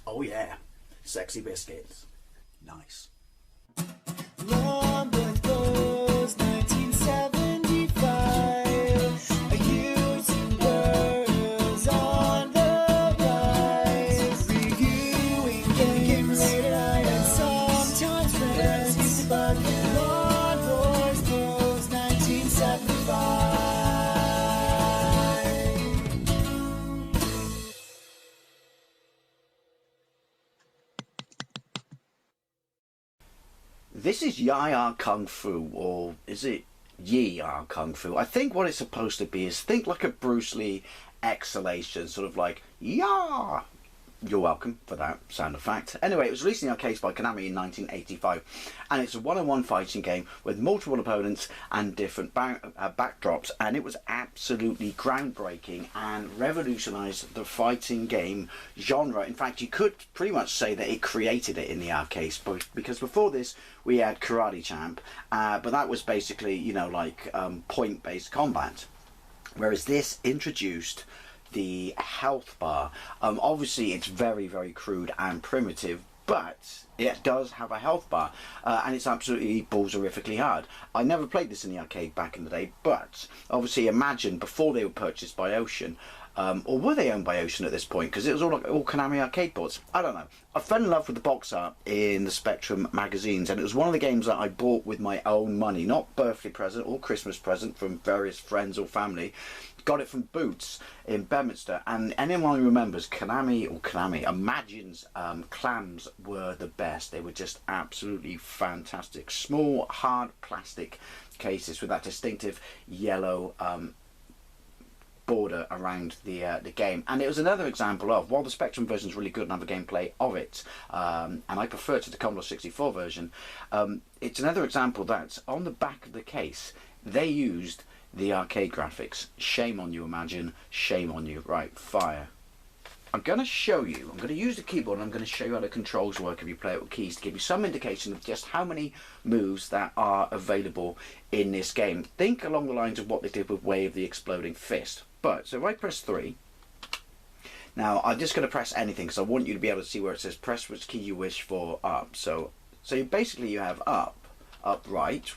Oh yeah, sexy biscuits. Nice. Long Blues 1975. YouTubers on the rise. Reviewing games late at night and sometimes friends. But Long Blues 1975. This is Yaya Kung Fu, or is it Yi Are Kung Fu? I think what it's supposed to be is think like a Bruce Lee exhalation, sort of like "Yah." You're welcome for that sound effect. Anyway, it was released in the arcades by Konami in 1985, and it's a one-on-one fighting game with multiple opponents and different backdrops, and it was absolutely groundbreaking and revolutionised the fighting game genre. In fact, you could pretty much say that it created it in the arcades, because before this we had Karate Champ, but that was basically, you know, like point-based combat, whereas this introduced the health bar. Obviously it's very, very crude and primitive, but it does have a health bar, and it's absolutely balls-horrifically hard. I never played this in the arcade back in the day, but obviously imagine before they were purchased by Ocean, or were they owned by Ocean at this point, because it was all Konami arcade boards. I don't know. I fell in love with the box art in the Spectrum magazines, and it was one of the games that I bought with my own money, not birthday present or Christmas present from various friends or family. Got it from Boots in Bedminster, and anyone who remembers Konami imagines clams were the best. They were just absolutely fantastic. Small, hard plastic cases with that distinctive yellow border around the game, and it was another example of, while the Spectrum version is really good and have a gameplay of it, and I prefer to the Commodore 64 version, it's another example that on the back of the case they used the arcade graphics. Shame on you, Imagine. Shame on you. Right, fire. I'm going to show you, I'm going to use the keyboard and I'm going to show you how the controls work if you play it with keys, to give you some indication of just how many moves that are available in this game. Think along the lines of what they did with Way of the Exploding Fist. But, so if I press 3, now I'm just going to press anything because I want you to be able to see where it says press which key you wish for up. So basically you have up, right,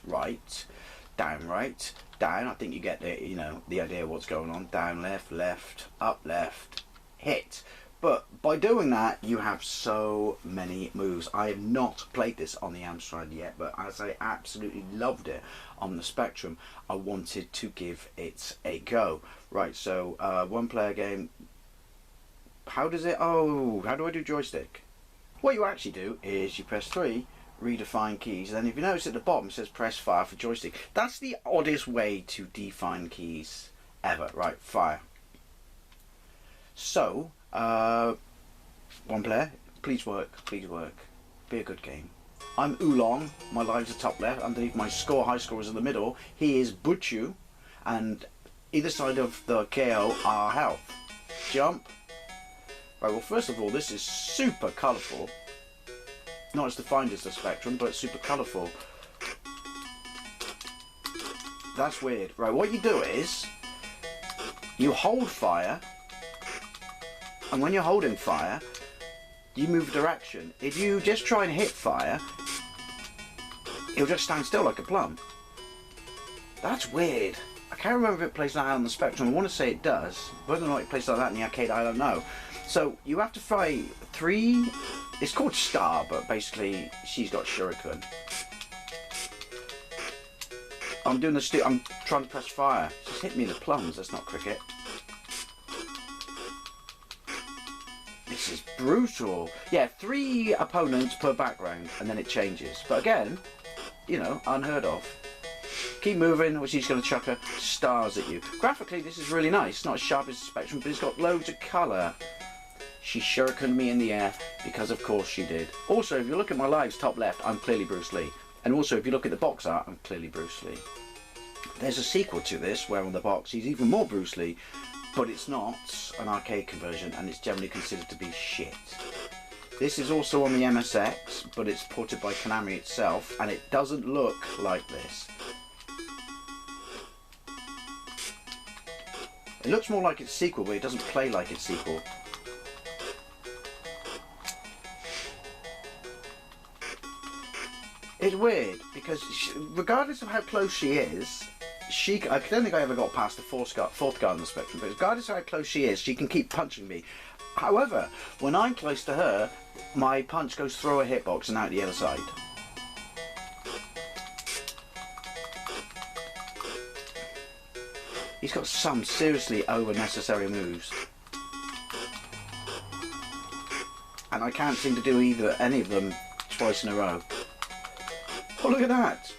down, right, down. I think you get the, you know, the idea of what's going on. Down, left, left, up, left, hit. But by doing that you have so many moves. I have not played this on the Amstrad yet, but as I absolutely loved it on the Spectrum, I wanted to give it a go. Right, so one player game. How does it, oh, how do I do joystick? What you actually do is you press 3, redefine keys, and then if you notice at the bottom it says press fire for joystick. That's the oddest way to define keys ever. Right, fire. So one player, please work, be a good game. I'm Oolong, my lives are top left, underneath my high score is in the middle. He is Butchu, and either side of the KO are health. Jump. Right, well first of all, this is super colourful. Not as defined as the Spectrum, but super colourful. That's weird. Right, what you do is you hold fire, and when you're holding fire you move direction. If you just try and hit fire, it'll just stand still like a plum. That's weird. I can't remember if it plays like that on the Spectrum. I want to say it does. Whether or not it plays like that in the arcade, I don't know. So you have to fight 3. It's called Star, but basically she's got Shuriken. I'm trying to press fire. Just hit me in the plums. That's not cricket. This is brutal. Yeah, 3 opponents per background, and then it changes. But again, you know, unheard of. Keep moving, or she's going to chuck her stars at you. Graphically, this is really nice. Not as sharp as the Spectrum, but it's got loads of colour. She shurikened me in the air, because of course she did. Also, if you look at my lives top left, I'm clearly Bruce Lee. And also, if you look at the box art, I'm clearly Bruce Lee. There's a sequel to this, where on the box he's even more Bruce Lee, but it's not an arcade conversion, and it's generally considered to be shit. This is also on the MSX, but it's ported by Konami itself, and it doesn't look like this. It looks more like its sequel, but it doesn't play like its sequel. It's weird because regardless of how close she is, I don't think I ever got past the fourth guard on the spectrum, but regardless of how close she is, she can keep punching me. However, when I'm close to her, my punch goes through her hitbox and out the other side. He's got some seriously unnecessary moves. And I can't seem to do any of them twice in a row. Oh, look at that!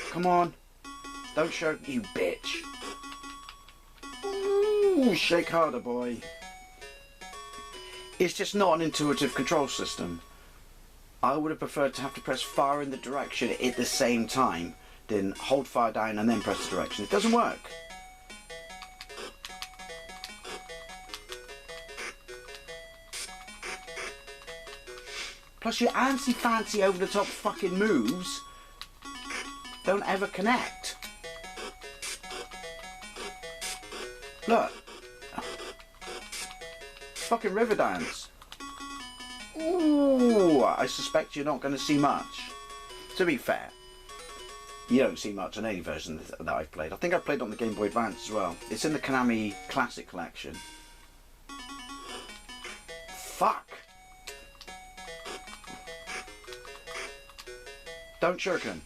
Come on. Don't show, you bitch. Ooh, shake harder, boy. It's just not an intuitive control system. I would have preferred to have to press fire in the direction at the same time than hold fire down and then press the direction. It doesn't work. Plus your antsy-fancy over-the-top fucking moves don't ever connect. Look. Fucking river dance. Ooh, I suspect you're not going to see much. To be fair, you don't see much on any version that I've played. I think I played on the Game Boy Advance as well. It's in the Konami Classic Collection. Fuck. Don't shuriken.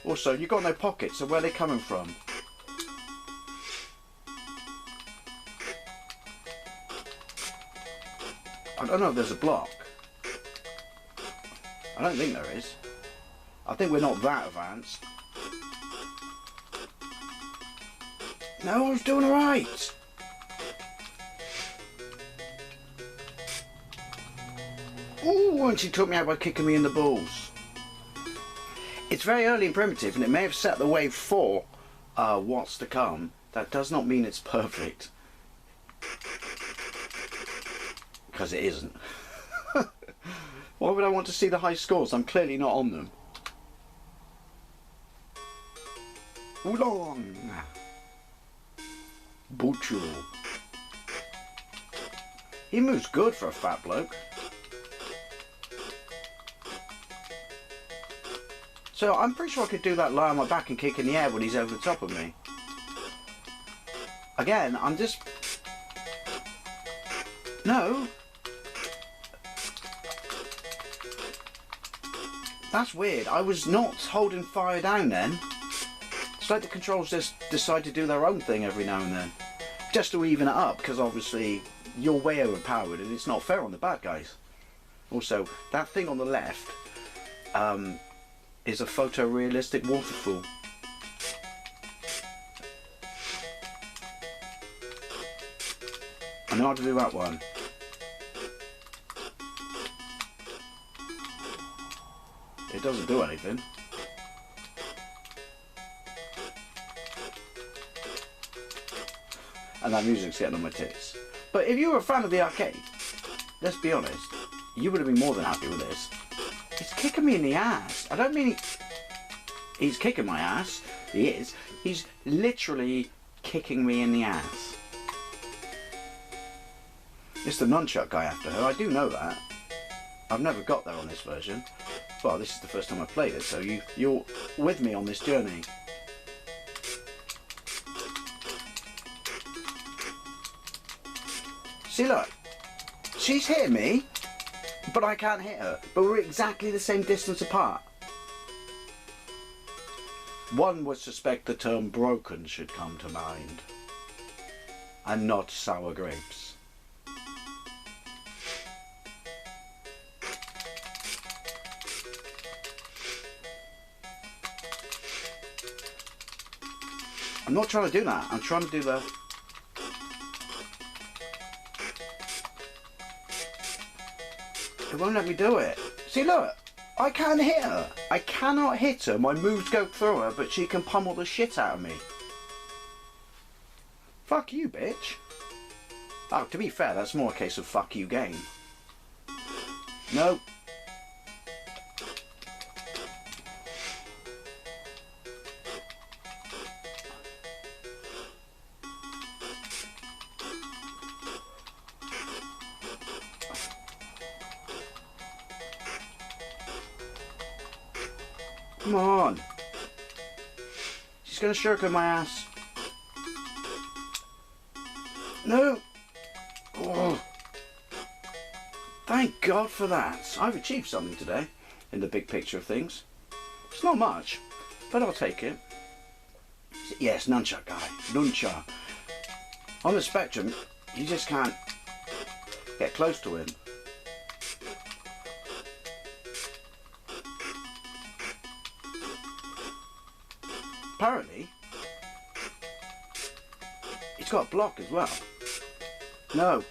Also, you got no pockets, so where are they coming from? I don't know if there's a block. I don't think there is. I think we're not that advanced. No, I was doing alright. Ooh, and she took me out by kicking me in the balls. It's very early and primitive, and it may have set the way for what's to come. That does not mean it's perfect. Because it isn't. Why would I want to see the high scores? I'm clearly not on them. Oolong! Butcher. He moves good for a fat bloke. So I'm pretty sure I could do that lie on my back and kick in the air when he's over the top of me. Again, I'm just... No! That's weird. I was not holding fire down then. It's like the controls just decide to do their own thing every now and then. Just to even it up, because obviously you're way overpowered and it's not fair on the bad guys. Also, that thing on the left is a photorealistic waterfall. I know how to do that one. It doesn't do anything. And that music's getting on my tits. But if you were a fan of the arcade, let's be honest, you would have been more than happy with this. He's kicking me in the ass. I don't mean he's kicking my ass. He is. He's literally kicking me in the ass. It's the nunchuck guy after her. I do know that. I've never got there on this version. Well, this is the first time I've played it, so you're with me on this journey. See, look. She's hitting me, but I can't hit her. But we're exactly the same distance apart. One would suspect the term broken should come to mind. And not sour grapes. I'm not trying to do that. I'm trying to do the... It won't let me do it. See, look. I can't hit her. I cannot hit her. My moves go through her, but she can pummel the shit out of me. Fuck you, bitch. Oh, to be fair, that's more a case of fuck you game. No. Come on. She's going to shuriken my ass. No. Oh. Thank God for that. I've achieved something today in the big picture of things. It's not much, but I'll take it. Yes, nunchuck guy. Nunchuck. On the Spectrum, you just can't get close to him. Apparently, it's got a block as well. No.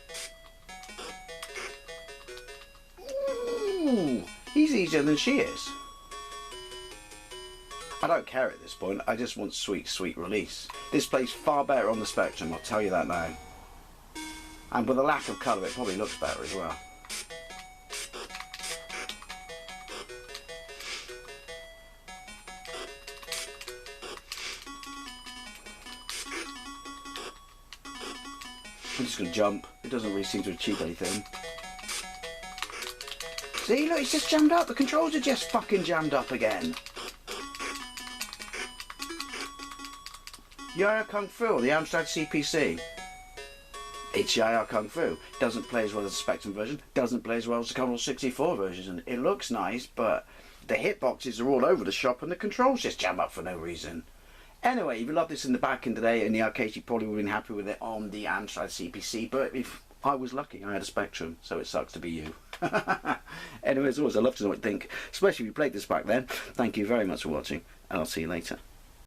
Ooh, he's easier than she is. I don't care at this point, I just want sweet, sweet release. This plays far better on the Spectrum, I'll tell you that now. And with a lack of colour, it probably looks better as well. I'm just going to jump. It doesn't really seem to achieve anything. See, look, it's just jammed up. The controls are just fucking jammed up again. Yaya Kung Fu, the Amstrad CPC. It's Yaya Kung Fu. Doesn't play as well as the Spectrum version. Doesn't play as well as the Commodore 64 version. It looks nice, but the hitboxes are all over the shop and the controls just jam up for no reason. Anyway, if you loved this in the back end today in the arcade, you probably would have been happy with it on the Amstrad CPC, but if I was lucky, I had a Spectrum, so it sucks to be you. Anyway, as always, I'd love to know what you think, especially if you played this back then. Thank you very much for watching, and I'll see you later.